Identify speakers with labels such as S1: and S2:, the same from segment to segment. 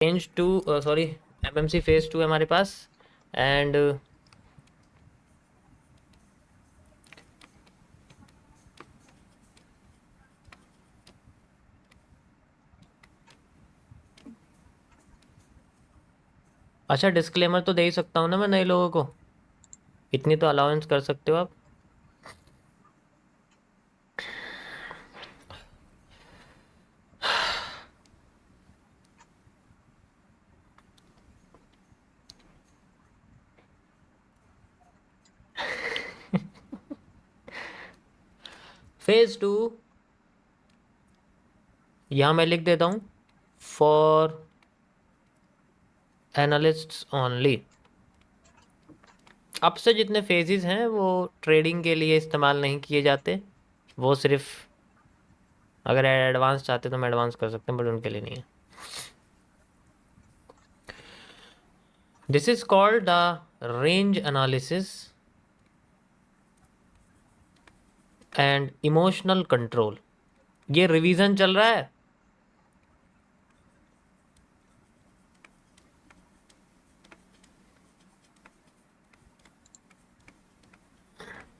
S1: Range 2 sorry MMC phase 2 है हमारे पास। And अच्छा, डिस्क्लेमर तो दे ही सकता हूँ ना मैं नए लोगों को, इतनी तो अलाउंस कर सकते हो आप। फेज 2 यहाँ मैं लिख देता हूँ, फॉर एनालिस्ट्स ओनली। अब से जितने फेजेस हैं वो ट्रेडिंग के लिए इस्तेमाल नहीं किए जाते, वो सिर्फ अगर एडवांस चाहते तो मैं एडवांस कर सकते हैं, बट उनके लिए नहीं है। This is called the range analysis and emotional control. ये रिवीजन चल रहा है।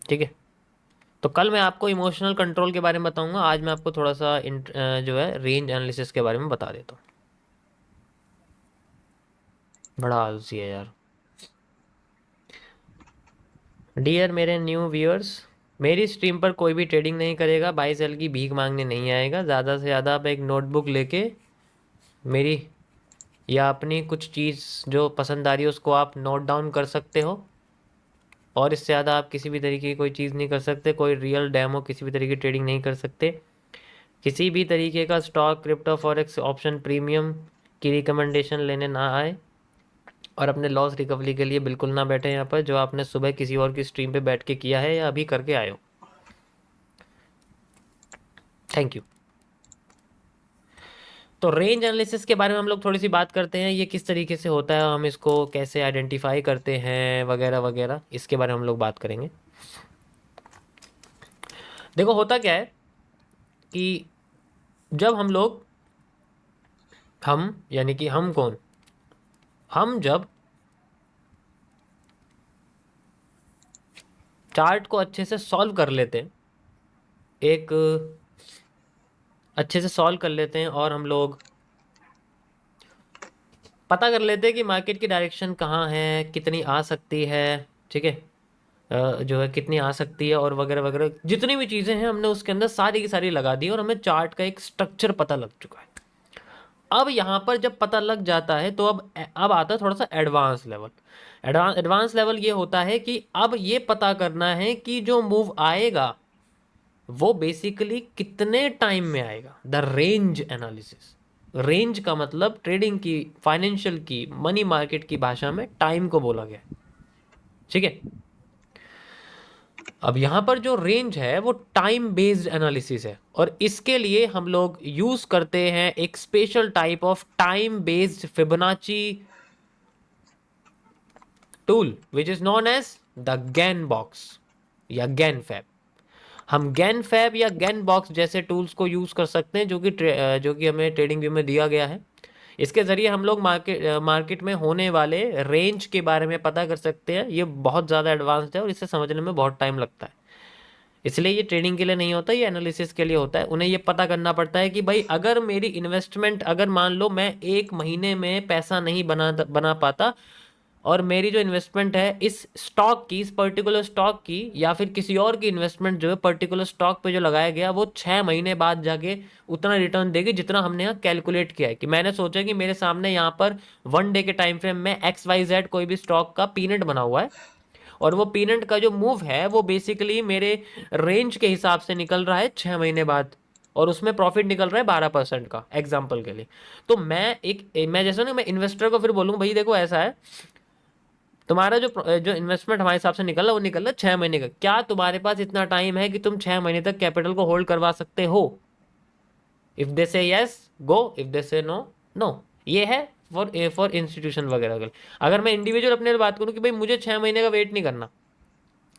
S1: ठीक है, तो कल मैं आपको इमोशनल कंट्रोल के बारे में बताऊंगा, आज मैं आपको थोड़ा सा जो है रेंज एनालिसिस के बारे में बता देता हूँ। बड़ा आलसी है यार। डियर मेरे न्यू व्यूअर्स, मेरी स्ट्रीम पर कोई भी ट्रेडिंग नहीं करेगा, 22 साल की भीख मांगने नहीं आएगा। ज़्यादा से ज़्यादा आप एक नोटबुक लेके मेरी या अपनी कुछ चीज़ जो पसंद आ रही है उसको आप नोट डाउन कर सकते हो, और इससे ज़्यादा आप किसी भी तरीके की कोई चीज़ नहीं कर सकते। कोई रियल डेमो किसी भी तरीके की ट्रेडिंग नहीं कर सकते। किसी भी तरीके का stock, crypto, forex, option, premium की रिकमेंडेशन लेने ना आए, और अपने लॉस रिकवरी के लिए बिल्कुल ना बैठे यहाँ पर, जो आपने सुबह किसी और की स्ट्रीम पे बैठ के किया है या अभी करके आए हो। Thank you. तो रेंज एनालिसिस के बारे में हम लोग थोड़ी सी बात करते हैं, ये किस तरीके से होता है, हम इसको कैसे आइडेंटिफाई करते हैं वगैरह वगैरह, इसके बारे में हम लोग बात करेंगे। देखो होता क्या है कि जब हम लोग, हम यानी कि हम कौन, हम जब चार्ट को अच्छे से सॉल्व कर लेते हैं, एक अच्छे से सॉल्व कर लेते हैं, और हम लोग पता कर लेते हैं कि मार्केट की डायरेक्शन कहाँ है, कितनी आ सकती है, ठीक है, जो है कितनी आ सकती है, और वगैरह वगैरह जितनी भी चीज़ें हैं हमने उसके अंदर सारी की सारी लगा दी, और हमें चार्ट का एक स्ट्रक्चर पता लग चुका है। अब यहाँ पर जब पता लग जाता है तो अब आता है थोड़ा सा एडवांस लेवल। एडवांस लेवल ये होता है कि अब ये पता करना है कि जो मूव आएगा वो बेसिकली कितने टाइम में आएगा, द रेंज एनालिसिस। रेंज का मतलब ट्रेडिंग की, फाइनेंशियल की, मनी मार्केट की भाषा में टाइम को बोला गया है। ठीक है, अब यहां पर जो रेंज है वो टाइम बेस्ड एनालिसिस है, और इसके लिए हम लोग यूज करते हैं एक special type of time based Fibonacci tool which is known as the Gann box या गैन फैब। हम गैन फैब या गैन बॉक्स जैसे टूल्स को यूज कर सकते हैं, जो कि हमें ट्रेडिंग व्यू में दिया गया है। इसके ज़रिए हम लोग मार्केट में होने वाले रेंज के बारे में पता कर सकते हैं। ये बहुत ज़्यादा एडवांस्ड है और इसे समझने में बहुत टाइम लगता है, इसलिए ये ट्रेडिंग के लिए नहीं होता, ये एनालिसिस के लिए होता है। उन्हें ये पता करना पड़ता है कि भाई अगर मेरी इन्वेस्टमेंट, अगर मान लो मैं 1 महीने में पैसा नहीं बना पाता, और मेरी जो इन्वेस्टमेंट है इस स्टॉक की, इस पर्टिकुलर स्टॉक की, या फिर किसी और की इन्वेस्टमेंट जो है पर्टिकुलर स्टॉक पे जो लगाया गया, वो 6 महीने बाद जाके उतना रिटर्न देगी जितना हमने यहाँ कैलकुलेट किया है। कि मैंने सोचा कि मेरे सामने यहाँ पर 1 डे के टाइम फ्रेम में XYZ कोई भी स्टॉक का पीनट बना हुआ है, और वो पीनट का जो मूव है वो बेसिकली मेरे रेंज के हिसाब से निकल रहा है 6 महीने बाद, और उसमें प्रॉफिट निकल रहा है 12% का, एग्जाम्पल के लिए। तो मैं जैसा ना, मैं इन्वेस्टर को फिर बोलूँ भाई देखो ऐसा है, तुम्हारा जो इन्वेस्टमेंट हमारे हिसाब से निकल रहा है वो निकल रहा है 6 महीने का, क्या तुम्हारे पास इतना टाइम है कि तुम 6 महीने तक कैपिटल को होल्ड करवा सकते हो? इफ दे से यस, गो, इफ दे से नो, नो। ये है फॉर इंस्टीट्यूशन वगैरह के लिए। अगर मैं इंडिविजुअल अपने लिए बात करूँ कि भाई मुझे 6 महीने का वेट नहीं करना,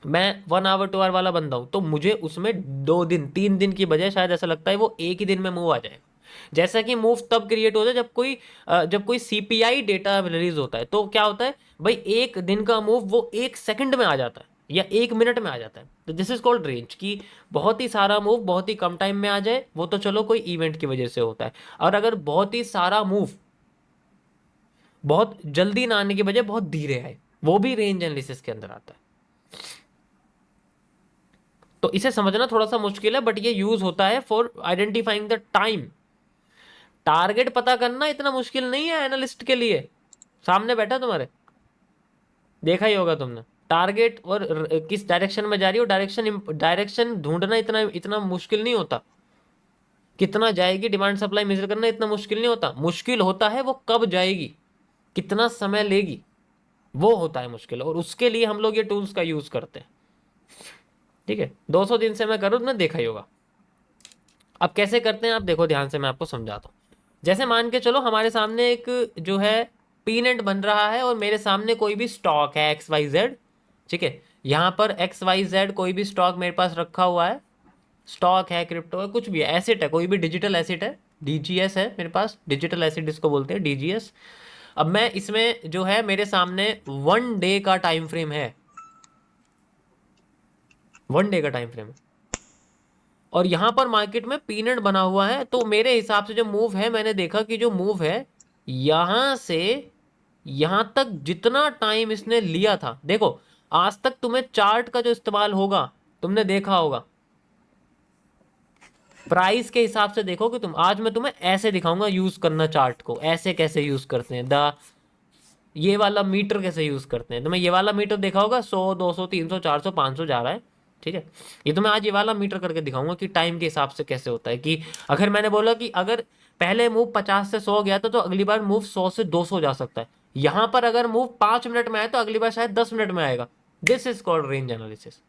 S1: मैं 1 आवर 2 आवर वाला बंदा हूँ, तो मुझे उसमें 2 दिन 3 दिन की बजाय शायद ऐसा लगता है वो एक ही दिन में मूव आ जाएगा। जैसा कि मूव तब क्रिएट होता है जब कोई सीपीआई डेटा रिलीज होता है, तो क्या होता है भाई, एक दिन का मूव वो 1 सेकंड में आ जाता है या 1 मिनट में आ जाता है। तो दिस इज कॉल्ड रेंज, कि बहुत ही सारा मूव बहुत ही कम टाइम में आ जाए, वो तो चलो कोई इवेंट की वजह से होता है। और अगर बहुत ही सारा मूव बहुत जल्दी ना आने की बजाय बहुत धीरे आए, वो भी रेंज एनालिसिस के अंदर आता है। तो इसे समझना थोड़ा सा मुश्किल है, बट ये यूज होता है for identifying the time. Target पता करना इतना मुश्किल नहीं है एनालिस्ट के लिए। सामने बैठा तुम्हारे, देखा ही होगा तुमने टारगेट और किस डायरेक्शन में जा रही हो, डायरेक्शन ढूंढना इतना इतना मुश्किल नहीं होता। कितना जाएगी डिमांड सप्लाई मेजर करना इतना मुश्किल नहीं होता। मुश्किल होता है वो कब जाएगी, कितना समय लेगी, वो होता है मुश्किल। और उसके लिए हम लोग ये टूल्स का यूज करते हैं। ठीक है, 200 दिन से मैं करूँ, तुमने देखा ही होगा। अब कैसे करते हैं आप देखो ध्यान से, मैं आपको समझाता हूँ। जैसे मान के चलो हमारे सामने एक जो है पीनट बन रहा है, और मेरे सामने कोई भी स्टॉक है XYZ। ठीक है, यहाँ पर XYZ कोई भी स्टॉक मेरे पास रखा हुआ है, स्टॉक है, क्रिप्टो है, कुछ भी है, एसेट है, कोई भी डिजिटल एसेट है, DGS है मेरे पास, डिजिटल एसेट जिसको बोलते हैं DGS। अब मैं इसमें जो है मेरे सामने 1 डे का टाइम फ्रेम है, 1 डे का टाइम फ्रेम है, और यहां पर मार्केट में पीनट बना हुआ है। तो मेरे हिसाब से जो मूव है, मैंने देखा कि जो मूव है यहां से यहां तक जितना टाइम इसने लिया था, देखो आज तक तुम्हें चार्ट का जो इस्तेमाल होगा तुमने देखा होगा, प्राइस के हिसाब से देखो कि तुम, आज मैं तुम्हें ऐसे दिखाऊंगा यूज करना चार्ट को, ऐसे कैसे यूज करते हैं, ये वाला मीटर कैसे यूज करते हैं। तुम्हें ये वाला मीटर देखा होगा, 100 200 300 400 500 जा रहा है। ठीक है, ये तो मैं आज ये वाला मीटर करके दिखाऊंगा कि टाइम के हिसाब से कैसे होता है। कि अगर मैंने बोला कि अगर पहले मूव 50 से 100 गया था, तो अगली बार मूव 100 से 200 जा सकता है। यहां पर अगर मूव 5 मिनट में आए तो अगली बार शायद 10 मिनट में आएगा। This is called range analysis.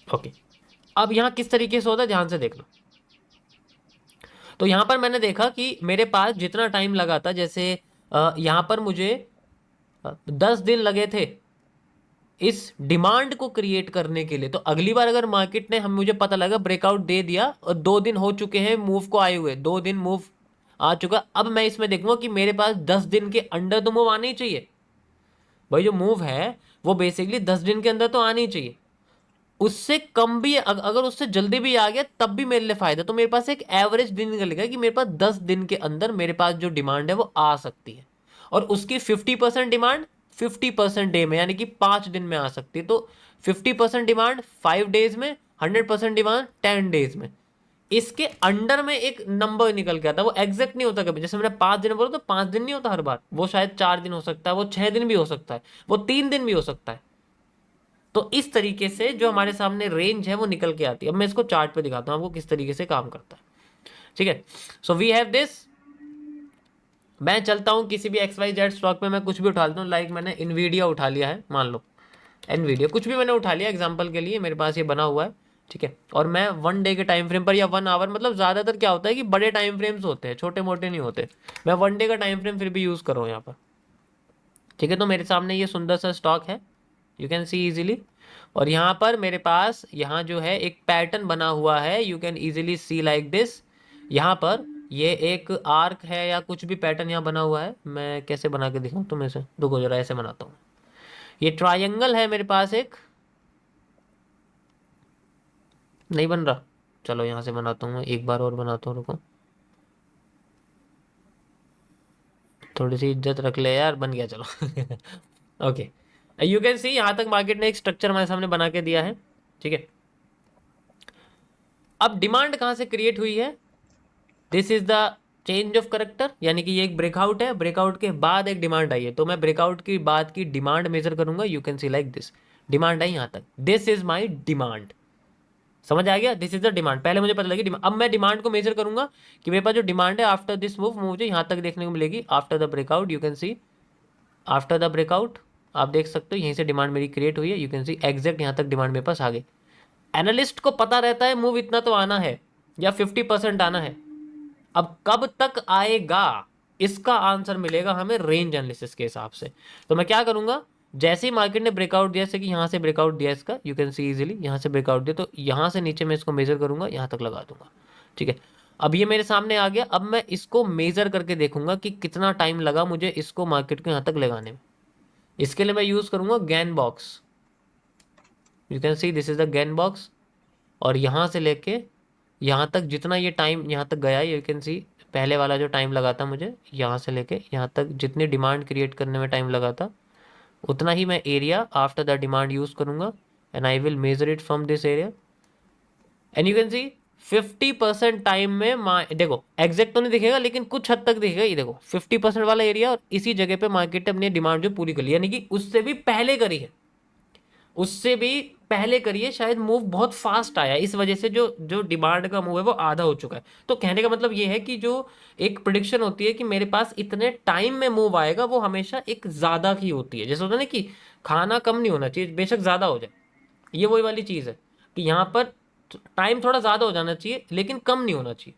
S1: Okay, अब यहां किस तरीके से होता है ध्यान से देख लो। तो यहां पर मैंने देखा कि मेरे पास जितना टाइम लगा था, जैसे यहां पर मुझे 10 दिन लगे थे इस डिमांड को क्रिएट करने के लिए। तो अगली बार अगर मार्केट ने, हम मुझे पता लगा ब्रेकआउट दे दिया और 2 दिन हो चुके हैं मूव को आए हुए, 2 दिन मूव आ चुका, अब मैं इसमें देखूंगा कि मेरे पास 10 दिन के अंदर तो मूव आनी चाहिए। भाई जो मूव है वो बेसिकली 10 दिन के अंदर तो आनी चाहिए। उससे कम भी अगर उससे जल्दी भी आ गया तब भी मेरे लिए फायदा। तो मेरे पास एक एवरेज दिन निकलेगा कि मेरे पास 10 दिन के अंदर मेरे पास जो डिमांड है वो आ सकती है, और उसकी 50% डिमांड 50% डे में, यानी कि 5 दिन में आ सकती है। तो 50% डिमांड 5 डेज में, 100% डिमांड 10 डेज में। इसके अंडर में एक नंबर निकल के आता है, वो एग्जैक्ट नहीं होता कभी। जैसे मैंने 5 दिन बोला तो 5 दिन नहीं होता हर बार, वो शायद 4 दिन हो सकता है, वो 6 दिन भी हो सकता है, वो 3 दिन भी हो सकता है। तो इस तरीके से जो हमारे सामने रेंज है वो निकल के आती है। अब मैं इसको चार्ट पे दिखाता हूँ आपको किस तरीके से काम करता है। ठीक है, सो वी हैव दिस। मैं चलता हूँ किसी भी XYZ स्टॉक पे, मैं कुछ भी उठा लेता हूँ। लाइक मैंने इनवीडिया उठा लिया है, मान लो एनवीडिया, कुछ भी मैंने उठा लिया एग्जाम्पल के लिए, मेरे पास ये बना हुआ है। ठीक है, और मैं 1 डे के टाइम फ्रेम पर या 1 आवर, मतलब ज़्यादातर क्या होता है कि बड़े टाइम फ्रेम्स होते हैं, छोटे मोटे नहीं होते। मैं 1 डे का टाइम फ्रेम फिर भी यूज़ कर रहा हूँ यहाँ पर। ठीक है, तो मेरे सामने ये सुंदर सा स्टॉक है, यू कैन सी इजीली। और यहाँ पर मेरे पास यहाँ जो है एक पैटर्न बना हुआ है, you can easily C like this. यहाँ पर ये एक आर्क है या कुछ भी पैटर्न यहाँ बना हुआ है। मैं कैसे बना के दिखाऊँ तुम्हें से, रुको जरा ऐसे बनाता हूँ। ये ट्रायंगल है मेरे पास एक, नहीं बन रहा, चलो यहाँ से बनाता हूँ, एक बार और बनाता हूँ, रुको थोड़ी सी इज्जत रख ले यार, बन गया चलो। ओके, यू कैन सी यहाँ तक मार्केट ने एक स्ट्रक्चर हमारे सामने बना के दिया है। ठीक है, अब डिमांड कहाँ से क्रिएट हुई है, this is the change of character, यानी कि ये एक ब्रेकआउट है, ब्रेकआउट के बाद एक डिमांड आई है। तो मैं ब्रेकआउट की बाद की डिमांड मेजर करूंगा, you can see like this. Demand आई यहाँ तक, दिस इज माई डिमांड, समझ आ गया, दिस इज द डिमांड। पहले मुझे पता लगी अब मैं डिमांड को मेजर करूंगा कि मेरे पास जो डिमांड है आफ्टर दिस मूव मुझे यहाँ तक देखने को मिलेगी। After the breakout, you can C after the breakout, आप देख सकते हो यहीं से डिमांड मेरी क्रिएट हुई है, यू कैन सी एग्जैक्ट यहाँ तक डिमांड मेरे पास आ गई। एनालिस्ट को पता रहता है मूव इतना तो आना है या 50% आना है। अब कब तक आएगा इसका आंसर मिलेगा हमें रेंज एनालिसिस के हिसाब से। तो मैं क्या करूंगा, जैसे ही मार्केट ने ब्रेकआउट दिया, जैसे कि यहाँ से ब्रेकआउट दिया इसका, यू कैन सी इजीली यहाँ से ब्रेकआउट दिया, तो यहाँ से नीचे मैं इसको मेजर करूंगा, यहाँ तक लगा दूंगा। ठीक है, अब ये मेरे सामने आ गया। अब मैं इसको मेजर करके देखूंगा कि कितना टाइम लगा मुझे इसको मार्केट को यहाँ तक लगाने में। इसके लिए मैं यूज करूंगा Gann box. You can see this is the Gann box, और यहाँ से लेके यहाँ तक जितना ये टाइम यहाँ तक गया, यू कैन सी पहले वाला जो टाइम लगा था मुझे यहाँ से लेके यहाँ तक, जितनी डिमांड क्रिएट करने में टाइम लगा था, उतना ही मैं area after the demand use करूंगा, and I will measure it from this area, and you can see 50% time में देखो एग्जैक्ट तो नहीं दिखेगा लेकिन कुछ हद तक दिखेगा। ये देखो 50% वाला एरिया, और इसी जगह पे मार्केट ने अपनी डिमांड जो पूरी कर ली, यानी कि उससे भी पहले करी है, उससे भी पहले करिए, शायद मूव बहुत फास्ट आया, इस वजह से जो जो डिमांड का मूव है वो आधा हो चुका है। तो कहने का मतलब ये है कि जो एक प्रिडिक्शन होती है कि मेरे पास इतने टाइम में मूव आएगा, वो हमेशा एक ज़्यादा की होती है। जैसे होता है ना कि खाना कम नहीं होना चाहिए, बेशक ज़्यादा हो जाए, ये वही वाली चीज़ है कि यहाँ पर टाइम थोड़ा ज़्यादा हो जाना चाहिए लेकिन कम नहीं होना चाहिए।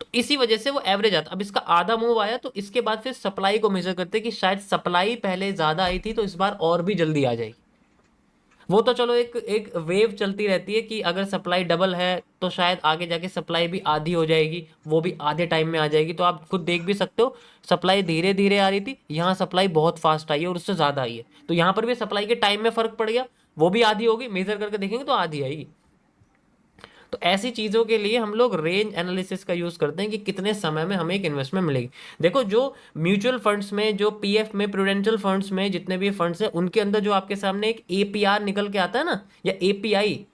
S1: तो इसी वजह से वो एवरेज आता। अब इसका आधा मूव आया, तो इसके बाद फिर सप्लाई को मेजर करते हैं कि शायद सप्लाई पहले ज़्यादा आई थी तो इस बार और भी जल्दी आ जाएगी। वो तो चलो एक एक वेव चलती रहती है कि अगर सप्लाई डबल है तो शायद आगे जाके सप्लाई भी आधी हो जाएगी, वो भी आधे टाइम में आ जाएगी। तो आप खुद देख भी सकते हो, सप्लाई धीरे धीरे आ रही थी, यहाँ सप्लाई बहुत फास्ट आई है और उससे ज़्यादा आई है, तो यहाँ पर भी सप्लाई के टाइम में फ़र्क पड़ गया, वो भी आधी होगी, मेजर करके देखेंगे तो आधी आएगी। तो ऐसी चीज़ों के लिए हम लोग रेंज एनालिसिस का यूज़ करते हैं कि कितने समय में हमें एक इन्वेस्टमेंट मिलेगी। देखो जो म्यूचुअल फंड्स में, जो पीएफ में, प्रूडेंशियल फंड्स में जितने भी फंड्स हैं, उनके अंदर जो आपके सामने एक एपीआर निकल के आता है ना, या एपीआई,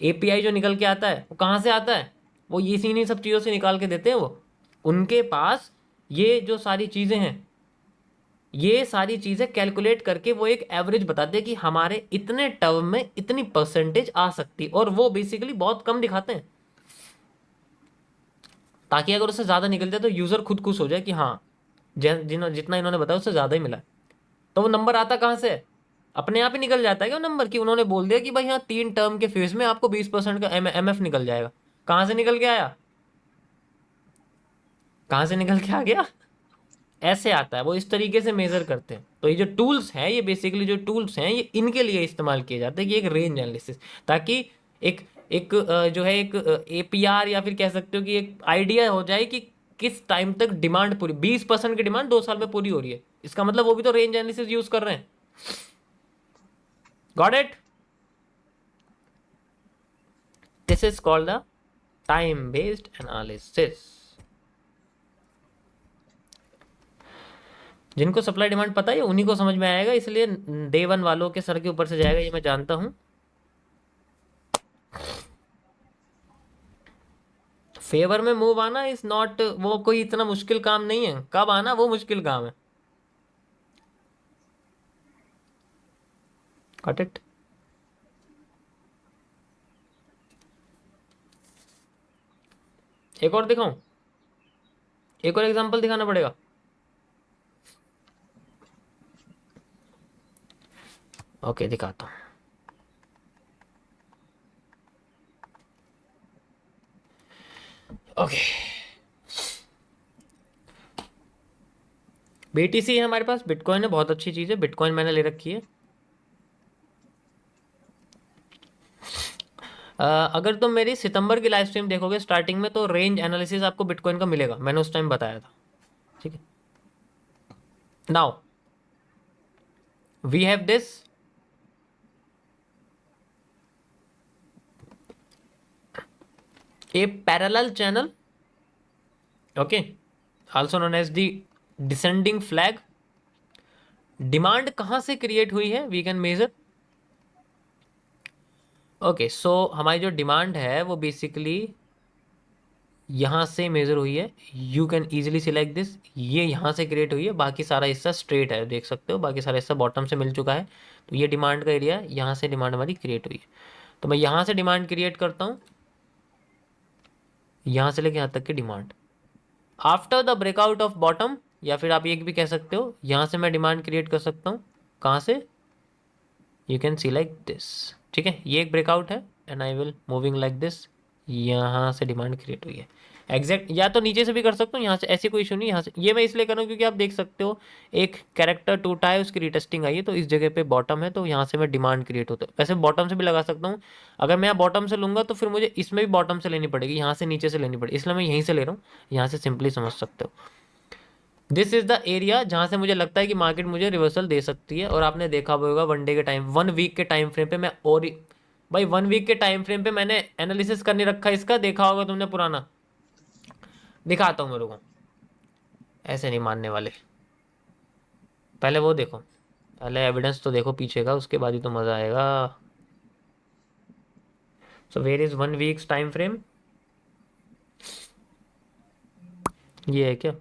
S1: एपीआई जो निकल के आता है वो कहाँ से आता है? वो ये इन्हीं सब चीज़ों से निकाल के देते हैं वो। उनके पास ये जो सारी चीज़ें हैं, ये सारी चीज़ें कैलकुलेट करके वो एक एवरेज बताते हैं कि हमारे इतने टर्म में इतनी परसेंटेज आ सकती, और वो बेसिकली बहुत कम दिखाते हैं, ताकि अगर उससे ज़्यादा निकल जाए तो यूज़र खुद खुश हो जाए कि हाँ जितना इन्होंने बताया उससे ज़्यादा ही मिला है। तो वो नंबर आता कहाँ से है? अपने आप ही निकल जाता है क्या वो नंबर, कि उन्होंने बोल दिया कि भाई हाँ 3 टर्म के फेज में आपको 20% का एमएफ निकल जाएगा? कहाँ से निकल के आया? कहाँ से निकल के आ गया? ऐसे आता है, वो इस तरीके से मेजर करते हैं। तो ये जो टूल्स हैं, ये बेसिकली जो टूल्स हैं, ये इनके लिए इस्तेमाल किए जाते हैं कि एक रेंज एनालिसिस, ताकि एक एक जो है एक एपीआर, या फिर कह सकते हो कि एक आइडिया हो जाए कि किस टाइम तक डिमांड पूरी, 20% की डिमांड 2 साल में पूरी हो रही है, इसका मतलब वो भी तो रेंज एनालिसिस यूज कर रहे हैं। Got it? This is called the time based analysis. जिनको सप्लाई डिमांड पता है उन्हीं को समझ में आएगा, इसलिए डे वन वालों के सर के ऊपर से जाएगा, ये मैं जानता हूं। फेवर में मूव आना इज नॉट, वो कोई इतना मुश्किल काम नहीं है, कब आना वो मुश्किल काम है। Got it? एक और दिखाऊं? एक और एग्जांपल दिखाना पड़ेगा। ओके दिखाता हूं। ओके, बीटीसी है हमारे पास, बिटकॉइन है, बहुत अच्छी चीज़ है, बिटकॉइन मैंने ले रखी है। अगर तुम मेरी सितंबर की लाइव स्ट्रीम देखोगे स्टार्टिंग में, तो रेंज एनालिसिस आपको बिटकॉइन का मिलेगा, मैंने उस टाइम बताया था। ठीक है, now we have this a parallel channel, okay, also known as the descending flag। Demand कहां से क्रिएट हुई है, वी कैन मेजर। ओके, सो हमारी जो डिमांड है वो बेसिकली यहां से मेजर हुई है, you can easily select this, ये यहां से क्रिएट हुई है, बाकी सारा हिस्सा स्ट्रेट है, देख सकते हो, बाकी सारा हिस्सा बॉटम से मिल चुका है। तो ये डिमांड का एरिया, यहाँ से डिमांड हमारी क्रिएट हुई है, तो मैं यहाँ से डिमांड क्रिएट करता हूँ, यहाँ से लेके यहाँ तक की demand after the breakout of bottom, या फिर आप ये भी कह सकते हो यहाँ से मैं डिमांड क्रिएट कर सकता हूँ। कहाँ से? You can see like this. ठीक है, ये एक ब्रेकआउट है, and I will moving like this, यहाँ से डिमांड क्रिएट हुई है। एग्जैक्ट, या तो नीचे से भी कर सकता हूँ, यहाँ से ऐसी कोई इशू नहीं। यहाँ से ये मैं इसलिए कर रहा हूँ क्योंकि आप देख सकते हो एक कैरेक्टर टूटा है, उसकी रीटेस्टिंग आई है, तो इस जगह पे बॉटम है, तो यहाँ से मैं डिमांड क्रिएट होता है। वैसे बॉटम से भी लगा सकता हूँ, अगर मैं यहाँ बॉटम से लूँगा तो फिर मुझे इसमें भी बॉटम से लेनी पड़ेगी, यहाँ से नीचे से लेनी पड़ेगी, इसलिए मैं यहीं से ले रहा हूँ, यहाँ से सिंपली समझ सकते हो। दिस इज द एरिया जहाँ से मुझे लगता है कि मार्केट मुझे रिवर्सल दे सकती है। और आपने देखा होगा वन डे के टाइम, 1 वीक के टाइम फ्रेम पे मैं, और भाई 1 वीक के टाइम फ्रेम पे मैंने एनालिसिस करने रखा है इसका, देखा होगा तुमने पुराना, दिखाता हूँ मेरे को, ऐसे नहीं मानने वाले। पहले वो देखो, पहले एविडेंस तो देखो पीछे का, उसके बाद ही तो मजा आएगा। So where is 1 weeks time frame, ये है क्या?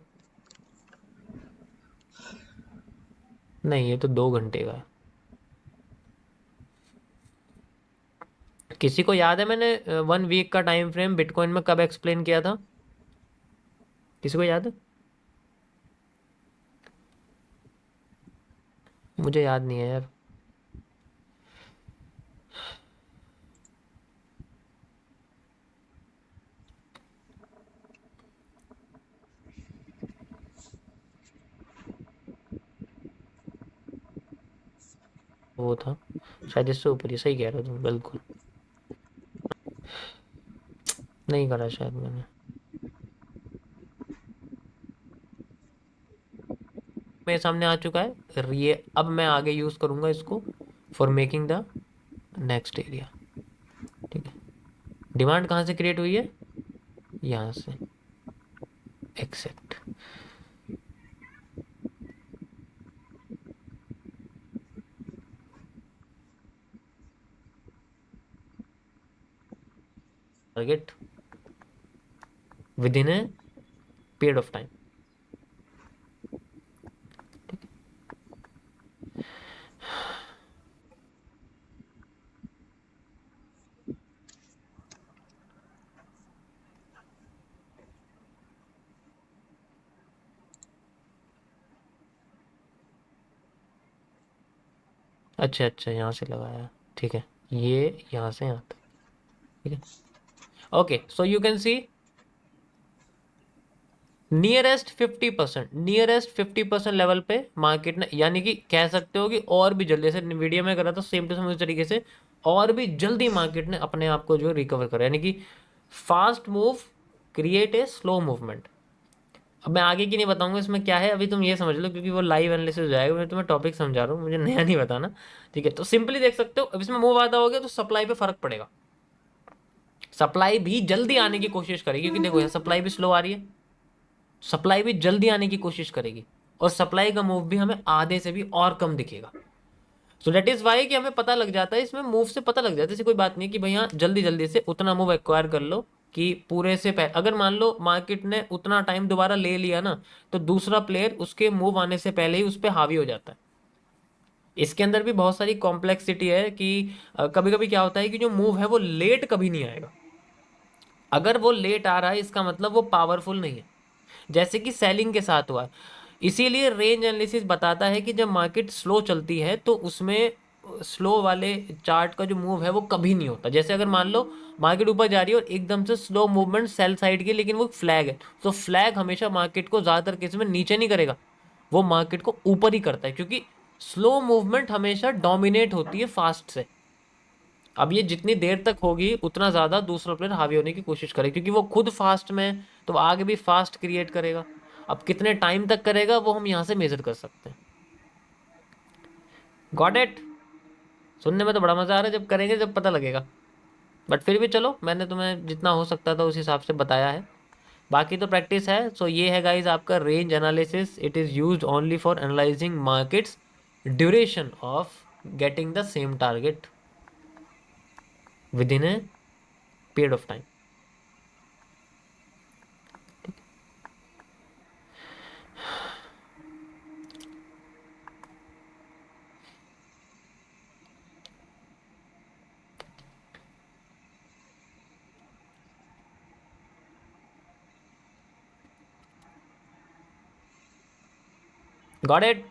S1: नहीं, ये तो 2 घंटे का है। किसी को याद है मैंने 1 वीक का टाइम फ्रेम बिटकॉइन में कब एक्सप्लेन किया था? किसी को याद है? मुझे याद नहीं है यार। वो था शायद इससे ऊपर ही, सही कह रहे हो तुम बिल्कुल। नहीं करा शायद मैंने। मेरे सामने आ चुका है ये, अब मैं आगे यूज करूंगा इसको for making the next area. ठीक है, डिमांड कहाँ से क्रिएट हुई है? यहाँ से, accept. Target within a period of time. अच्छा अच्छा, यहाँ से लगाया, ठीक है, ये यहाँ से यहाँ तक, ठीक है। Okay, so you can C nearest 50% level पे मार्केट ने, यानी कि कह सकते हो कि और भी जल्दी, जैसे वीडियो में करा था सेम टू सेम उस तरीके से, और भी जल्दी मार्केट ने अपने आप को जो रिकवर करा, यानी कि fast move create a slow movement. अब मैं आगे की नहीं बताऊंगा इसमें क्या है, अभी तुम ये समझ लो, क्योंकि वो लाइव एनालिसिस हो जाएगा, मैं तुम्हें टॉपिक समझा रहा हूँ, मुझे नया नहीं बताना। ठीक है, तो सिंपली देख सकते हो, अब इसमें मूव आता हो गया तो सप्लाई पे फर्क पड़ेगा, सप्लाई भी जल्दी आने की कोशिश करेगी, क्योंकि देखो यहाँ सप्लाई भी स्लो आ रही है, सप्लाई भी जल्दी आने की कोशिश करेगी, और सप्लाई का मूव भी हमें आधे से भी और कम दिखेगा। सो दैट इज वाई कि हमें पता लग जाता है, इसमें मूव से पता लग जाता है, ऐसी कोई बात नहीं कि भैया जल्दी जल्दी से उतना मूव एक्वायर कर लो कि पूरे से पहले, अगर मान लो मार्केट ने उतना टाइम दोबारा ले लिया ना, तो दूसरा प्लेयर उसके मूव आने से पहले ही उस पर हावी हो जाता है। इसके अंदर भी बहुत सारी कॉम्प्लेक्सिटी है कि कभी कभी क्या होता है कि जो मूव है वो लेट कभी नहीं आएगा, अगर वो लेट आ रहा है इसका मतलब वो पावरफुल नहीं है, जैसे कि सेलिंग के साथ हुआ। इसीलिए रेंज एनालिसिस बताता है कि जब मार्केट स्लो चलती है तो उसमें स्लो वाले चार्ट का जो मूव है वो कभी नहीं होता। जैसे अगर मान लो मार्केट ऊपर जा रही है और एकदम से स्लो मूवमेंट सेल साइड की, लेकिन वो फ्लैग है, तो फ्लैग हमेशा मार्केट को ज़्यादातर केस में नीचे नहीं करेगा, वो मार्केट को ऊपर ही करता है, क्योंकि स्लो मूवमेंट हमेशा डोमिनेट होती है फास्ट से। अब ये जितनी देर तक होगी उतना ज़्यादा दूसरा प्लेयर हावी होने की कोशिश करेगा, क्योंकि वो खुद फास्ट में है, तो आगे भी फास्ट क्रिएट करेगा। अब कितने टाइम तक करेगा वो हम यहाँ से मेजर कर सकते हैं। Got it? सुनने में तो बड़ा मज़ा आ रहा है, जब करेंगे जब पता लगेगा। बट फिर भी चलो, मैंने तुम्हें जितना हो सकता था उस हिसाब से बताया है, बाकी तो प्रैक्टिस है। सो ये है गाइज आपका range analysis, it is use only for analysing markets duration of getting the same target within a period of time. Got it?